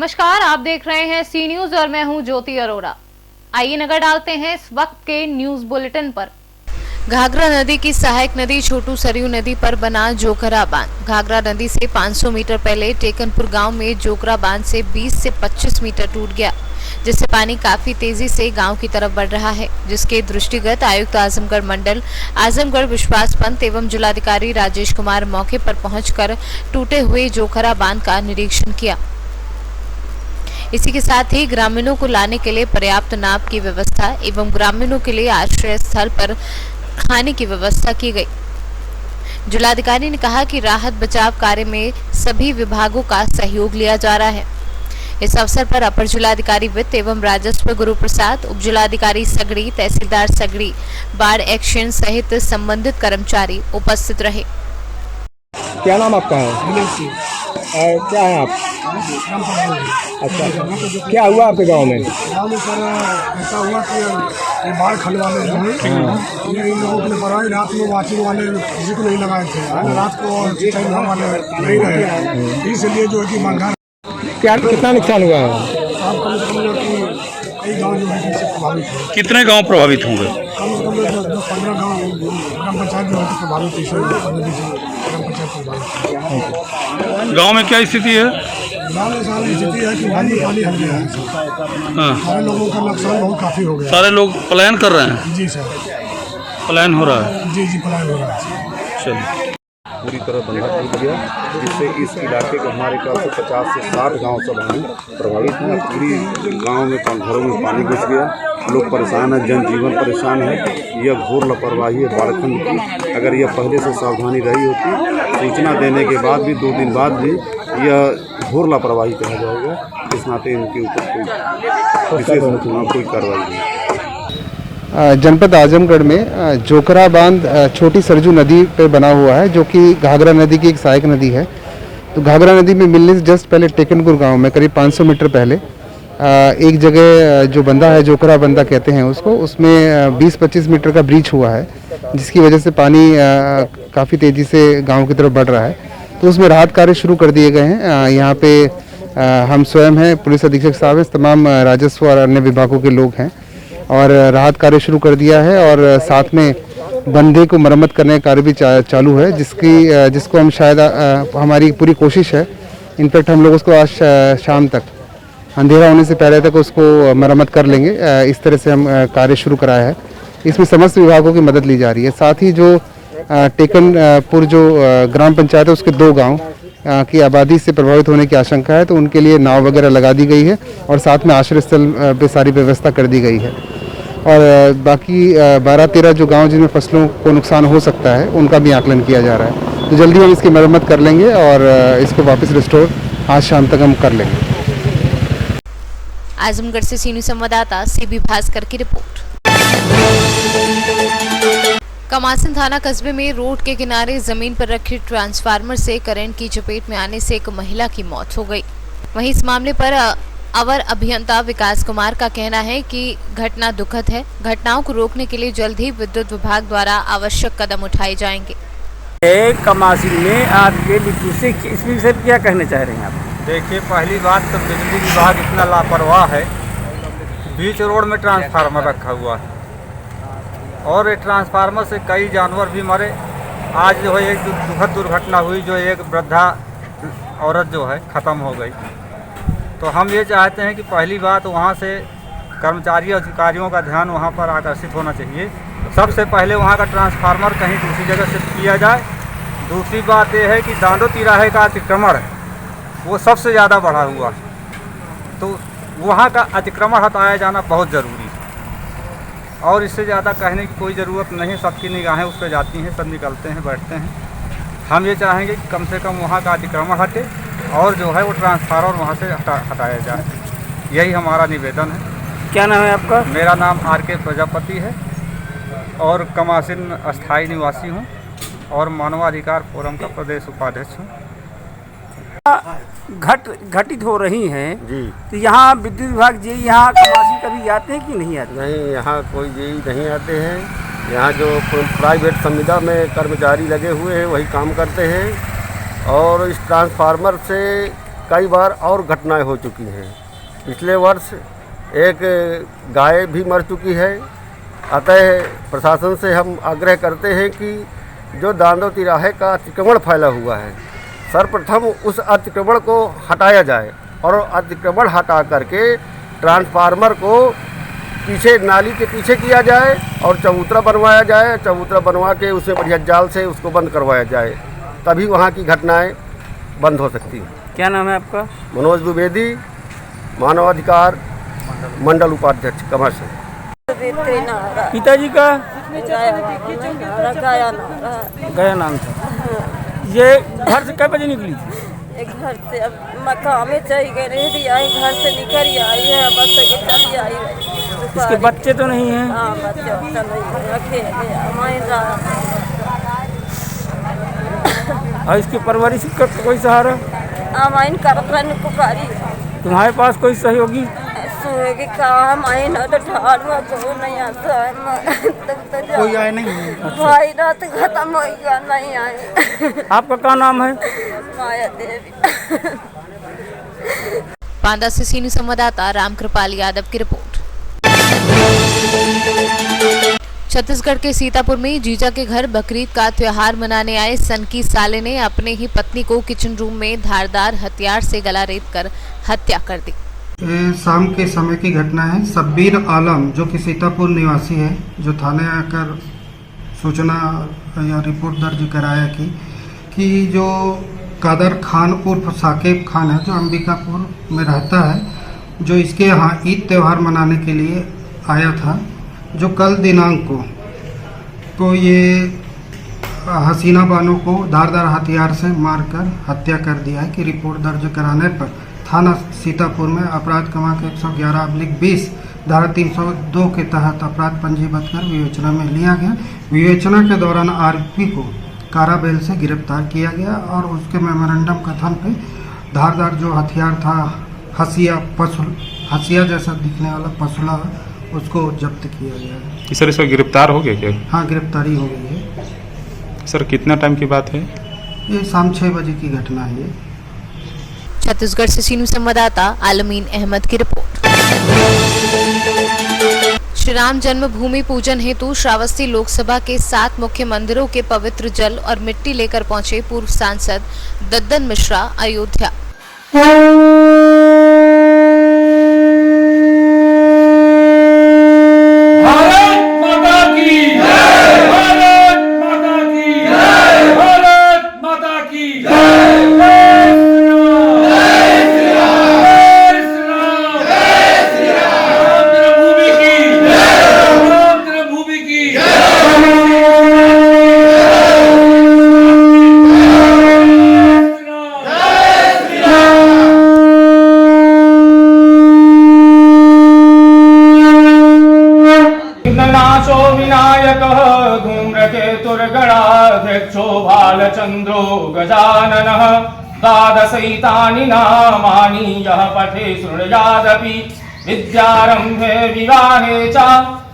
नमस्कार, आप देख रहे हैं सी न्यूज और मैं हूं ज्योति अरोड़ा। आइए नजर डालते हैं इस वक्त के न्यूज बुलेटिन पर। घाघरा नदी की सहायक नदी छोटू सरयू नदी पर बना जोकरा बांध। घाघरा नदी से 500 मीटर पहले टेकनपुर गांव में जोकरा बांध से 20 से 25 मीटर टूट गया, जिससे पानी काफी तेजी से गांव की तरफ बढ़ रहा है, जिसके दृष्टिगत आयुक्त आजमगढ़ मंडल आजमगढ़ विश्वास पंत एवं जिलाधिकारी राजेश कुमार मौके पर पहुंचकर टूटे हुए जोकरा बांध का निरीक्षण किया। इसी के साथ ही ग्रामीणों को लाने के लिए पर्याप्त नाव की व्यवस्था एवं ग्रामीणों के लिए आश्रय स्थल पर खाने की व्यवस्था की गई। जिलाधिकारी ने कहा कि राहत बचाव कार्य में सभी विभागों का सहयोग लिया जा रहा है। इस अवसर पर अपर जिलाधिकारी वित्त एवं राजस्व गुरु प्रसाद, उप जिलाधिकारी सगड़ी, तहसीलदार सगड़ी, बाढ़ एक्शन सहित संबंधित कर्मचारी उपस्थित रहे। क्या नाम आपका है? क्या है आप? अच्छा, क्या हुआ आपके गांव में? गाँव में सर ऐसा हुआ कि बाढ़ खड़े वाले जो हैं ये इन लोगों के लिए बनाए, रात में वाचिंग वाले किसी को नहीं लगाए थे, रात को सिंचाई वाले नहीं रहे, इसलिए जो है कि मंगा। क्या कितना नुकसान हुआ है? आप कम से कम कई गाँव जो है इससे प्रभावित है। कितने गांव प्रभावित होंगे? कम से कम 15 गाँव ग्राम पंचायत जो है प्रभावित है, ग्राम पंचायत प्रभावित। गांव में क्या स्थिति है? गाँव में सारी स्थिति है कि पानी हट गया है, सारे लोगों का नुकसान बहुत काफ़ी हो गया। सारे लोग पलायन कर रहे हैं? जी सर, पलायन हो रहा है। जी पलायन हो रहा है। चलिए, पूरी तरह बंधा टूट गया, जिससे इस इलाके के हमारे ख्याल से 50 से 60 गांव सब हैं प्रभावित हैं। पूरी गांव में घरों में पानी घुस गया, लोग परेशान हैं, जनजीवन परेशान है। यह घोर लापरवाही है बाढ़खंड की। अगर यह पहले से सावधानी रही होती, सूचना देने के बाद भी 2 दिन बाद भी यह घोर लापरवाही कहा जाएगा। इस नाते इनके ऊपर कोई कार्रवाई नहीं। जनपद आजमगढ़ में जोकरा बांध छोटी सरजू नदी पे बना हुआ है, जो कि घाघरा नदी की एक सहायक नदी है। तो घाघरा नदी में मिलने से जस्ट पहले टेकनपुर गांव में करीब 500 मीटर पहले एक जगह जो बंदा है, जोकरा बंदा कहते हैं उसको, उसमें 20-25 मीटर का ब्रीच हुआ है, जिसकी वजह से पानी काफ़ी तेज़ी से गाँव की तरफ बढ़ रहा है। तो उसमें राहत कार्य शुरू कर दिए गए हैं। यहाँ पे हम स्वयं हैं, पुलिस अधीक्षक साहब हैं, तमाम राजस्व और अन्य विभागों के लोग हैं और राहत कार्य शुरू कर दिया है। और साथ में बंधे को मरम्मत करने का कार्य भी चालू है, जिसको हम शायद हमारी पूरी कोशिश है, इनफैक्ट हम लोग उसको आज शाम तक, अंधेरा होने से पहले तक उसको मरम्मत कर लेंगे। इस तरह से हम कार्य शुरू कराया है। इसमें समस्त विभागों की मदद ली जा रही है। साथ ही जो टेकनपुर जो ग्राम पंचायत है, उसके 2 गाँव की आबादी से प्रभावित होने की आशंका है, तो उनके लिए नाव वगैरह लगा दी गई है और साथ में आश्रय स्थल पे सारी व्यवस्था कर दी गई है। और बाकी 12-13 जो गांव जिनमें फसलों को नुकसान हो सकता है, उनका भी आकलन किया जा रहा है। तो जल्दी हम इसकी मरम्मत कर लेंगे और इसको वापस रिस्टोर आज शाम तक हम कर लेंगे। आजमगढ़ से सीनियर संवाददाता सीबी भास्कर की रिपोर्ट। कमासिन थाना कस्बे में रोड के किनारे जमीन पर रखे ट्रांसफार्मर से करंट की चपेट में आने से एक महिला की मौत हो गई। वहीं इस मामले पर अवर अभियंता विकास कुमार का कहना है कि घटना दुखद है। घटनाओं को रोकने के लिए जल्द ही विद्युत विभाग द्वारा आवश्यक कदम उठाए जाएंगे। कमासिन में आपके विद्युत से इस विषय पर क्या कहना चाह रहे हैं आप? देखिए, पहली बात तो बिजली विभाग इतना लापरवाह है, बीच रोड में ट्रांसफार्मर रखा हुआ है और ये ट्रांसफार्मर से कई जानवर भी मरे। आज जो है एक दुखद दुर्घटना हुई, जो एक वृद्धा औरत जो है ख़त्म हो गई। तो हम ये चाहते हैं कि पहली बात वहाँ से कर्मचारी अधिकारियों का ध्यान वहाँ पर आकर्षित होना चाहिए। सबसे पहले वहाँ का ट्रांसफार्मर कहीं दूसरी जगह शिफ्ट किया जाए। दूसरी बात ये है कि दांडो तिराहे का अतिक्रमण है, वो सबसे ज़्यादा बढ़ा हुआ है, तो वहाँ का अतिक्रमण हटाया जाना बहुत ज़रूरी है। और इससे ज़्यादा कहने की कोई ज़रूरत नहीं, सबकी निगाहें उस पर जाती हैं, सब निकलते हैं, बैठते हैं। हम ये चाहेंगे कि कम से कम वहाँ का अतिक्रमण हटे और जो है वो ट्रांसफार्मर वहाँ से हटाया जाए। यही हमारा निवेदन है। क्या नाम है आपका? मेरा नाम RK प्रजापति है और कमासिन अस्थाई निवासी हूँ और मानवाधिकार फोरम का प्रदेश उपाध्यक्ष हूँ। घटित हो रही हैं जी, तो यहाँ विद्युत विभाग जी यहाँ कमासिन कभी आते हैं कि नहीं आते? नहीं, यहाँ कोई जी नहीं आते हैं। यहाँ जो प्राइवेट संविदा में कर्मचारी लगे हुए हैं वही काम करते हैं। और इस ट्रांसफार्मर से कई बार और घटनाएं हो चुकी हैं। पिछले वर्ष एक गाय भी मर चुकी है। अतः प्रशासन से हम आग्रह करते हैं कि जो दांडो तिराहे का अतिक्रमण फैला हुआ है, सर्वप्रथम उस अतिक्रमण को हटाया जाए और अतिक्रमण हटा करके ट्रांसफार्मर को पीछे नाली के पीछे किया जाए और चबूतरा बनवाया जाए। चबूतरा बनवा के उसे बढ़िया जाल से उसको बंद करवाया जाए, तभी वहाँ की घटनाएं बंद हो सकती हैं। क्या नाम है आपका? मनोज द्विवेदी, मानवाधिकार मंडल उपाध्यक्ष कमर से। पिताजी का गया नाम था। ये घर से कब बजे निकली थी? एक घर से अब मकान में चली गई रही, आई घर से निकल ही आई है, बस के चली आई है। इसके बच्चे तो नहीं हैं? हाँ, बच्चे नहीं रखे और इसकी परवरिश का कोई सहारा? आमाइन करतन पुकारी। तुम्हारे पास कोई सहयोगी? सोएगी काम आई ना तो ठाड़वा जो नहीं आता है। कोई आए नहीं? भाई रात खत्म हो गया, नहीं आए। आपका क्या नाम है? माया देवी। बांदा से सीनियर संवाददाता रामकृपाल यादव की रिपोर्ट। छत्तीसगढ़ के सीतापुर में जीजा के घर बकरीद का त्योहार मनाने आए सनकी साले ने अपने ही पत्नी को किचन रूम में धारदार हथियार से गला रेत कर हत्या कर दी। शाम के समय की घटना है। शब्बीर आलम जो कि सीतापुर निवासी है, जो थाने आकर सूचना या रिपोर्ट दर्ज कराया कि जो कादर खान उर्फ साकिब खान है, जो अंबिकापुर में रहता है, जो इसके यहाँ ईद त्यौहार मनाने के लिए आया था, जो कल दिनांक को ये हसीना बानो को धारदार हथियार से मारकर हत्या कर दिया है। कि रिपोर्ट दर्ज कराने पर थाना सीतापुर में अपराध क्रमांक 111/20 धारा 302 के तहत अपराध पंजीबद्ध कर विवेचना में लिया गया। विवेचना के दौरान आरोपी को काराबेल से गिरफ्तार किया गया और उसके मेमोरेंडम कथन पे धारदार जो हथियार था, हसिया जैसा दिखने वाला पसुला, उसको जब्त किया गया है। सर इसका गिरफ्तार हो गया क्या? हाँ, गिरफ्तारी हो गई है। सर कितना टाइम की बात है? ये शाम 6 बजे की घटना है। ये छत्तीसगढ़ से सीनियर संवाददाता आलमीन अहमद की रिपोर्ट। श्री राम जन्मभूमि पूजन हेतु श्रावस्ती लोकसभा के 7 मुख्य मंदिरों के पवित्र जल और मिट्टी लेकर पहुंचे पूर्व सांसद दद्दन मिश्रा अयोध्या। धूम्रकेतुर्गणाध्यक्षो बालचन्द्रो गजाननः द्वादशैतानि नामानि यः पठे शृणुयादपि विद्यारम्भे विवाहे च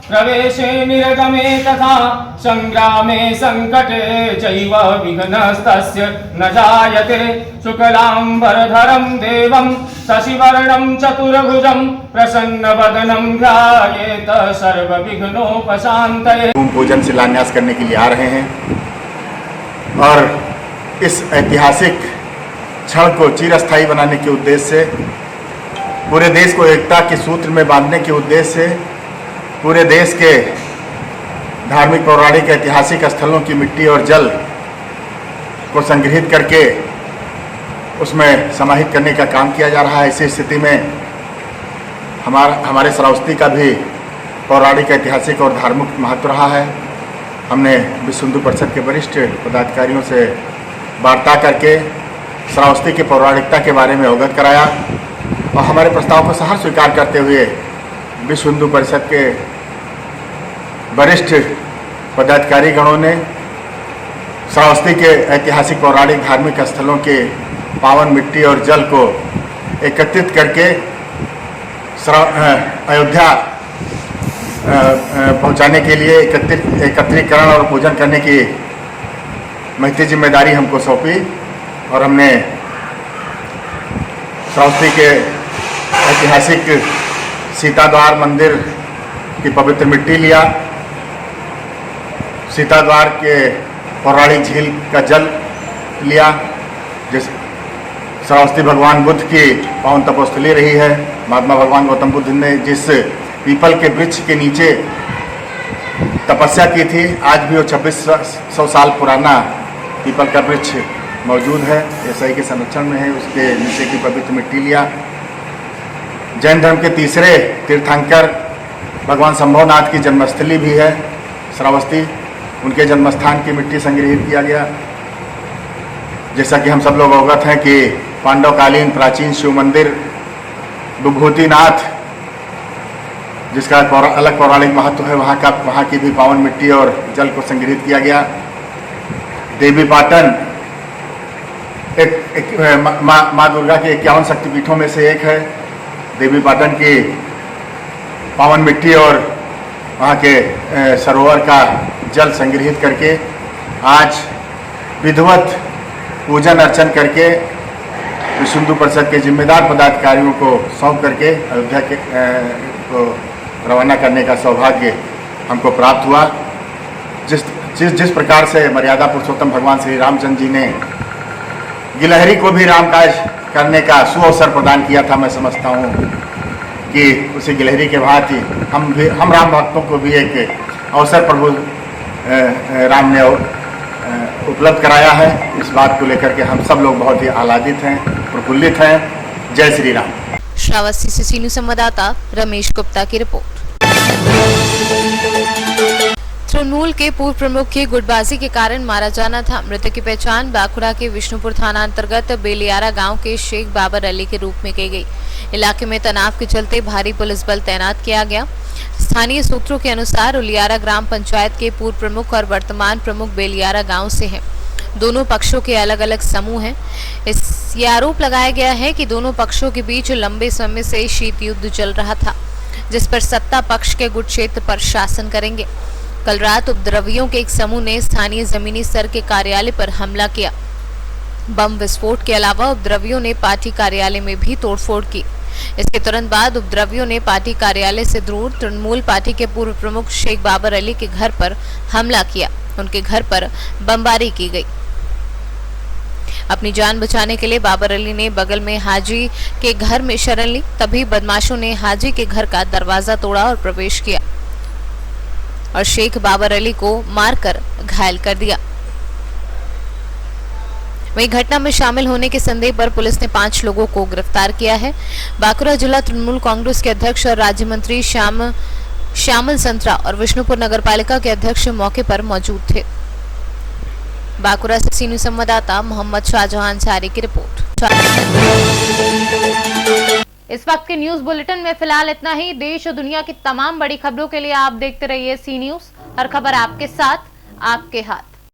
प्रवेशे निर्गमे तथा संग्रामे संकटे चैव विघ्नस्तस्य न जायते। शुक्लाम्बरधरं देवं शशिवर्णं चतुर्भुजं प्रसन्नवदनं ध्यायेत सर्वविघ्नोपशान्तये। पूजन शिलान्यास करने के लिए आ रहे हैं और इस ऐतिहासिक क्षण को चिरस्थायी बनाने के उद्देश्य से, पूरे देश को एकता के सूत्र में बांधने के उद्देश्य से, पूरे देश के धार्मिक पौराणिक ऐतिहासिक स्थलों की मिट्टी और जल को संग्रहित करके उसमें समाहित करने का काम किया जा रहा है। ऐसी स्थिति में हमारे श्रावस्ती का भी पौराणिक ऐतिहासिक और धार्मिक महत्व रहा है। हमने विश्व हिंदू परिषद के वरिष्ठ पदाधिकारियों से वार्ता करके श्रावस्ती की पौराणिकता के बारे में अवगत कराया और हमारे प्रस्ताव को सहर्ष स्वीकार करते हुए विश्व हिंदू परिषद के वरिष्ठ पदाधिकारी गणों ने श्रावस्ती के ऐतिहासिक पौराणिक धार्मिक स्थलों के पावन मिट्टी और जल को एकत्रित करके अयोध्या पहुंचाने के लिए एकत्रीकरण और पूजन करने की महती जिम्मेदारी हमको सौंपी और हमने श्रावस्ती के ऐतिहासिक सीताद्वार मंदिर की पवित्र मिट्टी लिया, सीताद्वार के पौराणिक झील का जल लिया, जिस श्रावस्ती भगवान बुद्ध की पावन तपोस्थली रही है। महात्मा भगवान गौतम बुद्ध ने जिस पीपल के वृक्ष के नीचे तपस्या की थी, आज भी वो 2600 साल पुराना पीपल का वृक्ष मौजूद है, एसआई के संरक्षण में है। उसके नीचे की पवित्र मिट्टी लिया। जैन धर्म के तीसरे तीर्थंकर भगवान संभवनाथ की जन्मस्थली भी है श्रावस्ती, उनके जन्मस्थान की मिट्टी संग्रहित किया गया। जैसा कि हम सब लोग अवगत हैं कि पांडवकालीन प्राचीन शिव मंदिर विभूतिनाथ, जिसका अलग पौराणिक महत्व है, वहाँ की भी पावन मिट्टी और जल को संग्रहित किया गया। देवी पाटन एक माँ दुर्गा के 51 शक्तिपीठों में से एक है। देवी पाटन की पावन मिट्टी और वहाँ के सरोवर का जल संग्रहित करके आज विधिवत पूजन अर्चन करके विश्व हिंदू परिषद के जिम्मेदार पदाधिकारियों को सौंप करके अयोध्या के को रवाना करने का सौभाग्य हमको प्राप्त हुआ। जिस प्रकार से मर्यादा पुरुषोत्तम भगवान श्री रामचंद्र जी ने गिलहरी को भी रामकाज करने का सुअवसर प्रदान किया था, मैं समझता हूँ कि उसी गिलहरी के भांति हम राम भक्तों को भी एक अवसर प्रभु राम ने उपलब्ध कराया है। इस बात को लेकर के हम सब लोग बहुत ही आह्लादित हैं, प्रफुल्लित हैं। जय श्री राम। श्रावस्ती से सीनू संवाददाता रमेश गुप्ता की रिपोर्ट। तृणमूल के पूर्व प्रमुख की गुटबाजी के कारण मारा जाना था। मृतक की पहचान बांकुड़ा के विष्णुपुर थाना अंतर्गत बेलियारा गांव के शेख बाबर अली के रूप में की गई। इलाके में तनाव के चलते भारी पुलिस बल तैनात किया गया। स्थानीय सूत्रों के अनुसार उलियारा ग्राम पंचायत के पूर्व प्रमुख और वर्तमान प्रमुख बेलियारा गांव से हैं। दोनों पक्षों के अलग अलग समूह हैं। ये आरोप लगाया गया है कि दोनों पक्षों के बीच लंबे समय से शीत युद्ध चल रहा था, जिस पर सत्ता पक्ष के गुट क्षेत्र पर शासन करेंगे। कल रात उपद्रवियों के एक समूह ने स्थानीय जमीनी स्तर के कार्यालय पर हमला किया। बम विस्फोट के अलावा उपद्रवियों ने पार्टी कार्यालय में भी तोड़फोड़ की। इसके तुरंत बाद उपद्रवियों ने पार्टी कार्यालय से दूर तृणमूल पार्टी के पूर्व प्रमुख शेख बाबर अली के घर पर हमला किया। उनके घर पर बमबारी की गई। अपनी जान बचाने के लिए बाबर अली ने बगल में हाजी के घर में शरण ली। तभी बदमाशों ने हाजी के घर का दरवाजा तोड़ा और प्रवेश किया और शेख बाबर अली को मारकर घायल कर दिया। वहीं घटना में शामिल होने के संदेह पर पुलिस ने 5 लोगों को गिरफ्तार किया है। बांकुड़ा जिला तृणमूल कांग्रेस के अध्यक्ष और राज्य मंत्री श्यामल संतरा और विष्णुपुर नगरपालिका के अध्यक्ष मौके पर मौजूद थे। बांकुड़ा से सीनू संवाददाता मोहम्मद शाहजहां अंसारी की रिपोर्ट। इस वक्त के न्यूज बुलेटिन में फिलहाल इतना ही। देश और दुनिया की तमाम बड़ी खबरों के लिए आप देखते रहिए सी न्यूज। हर खबर आपके साथ, आपके हाथ।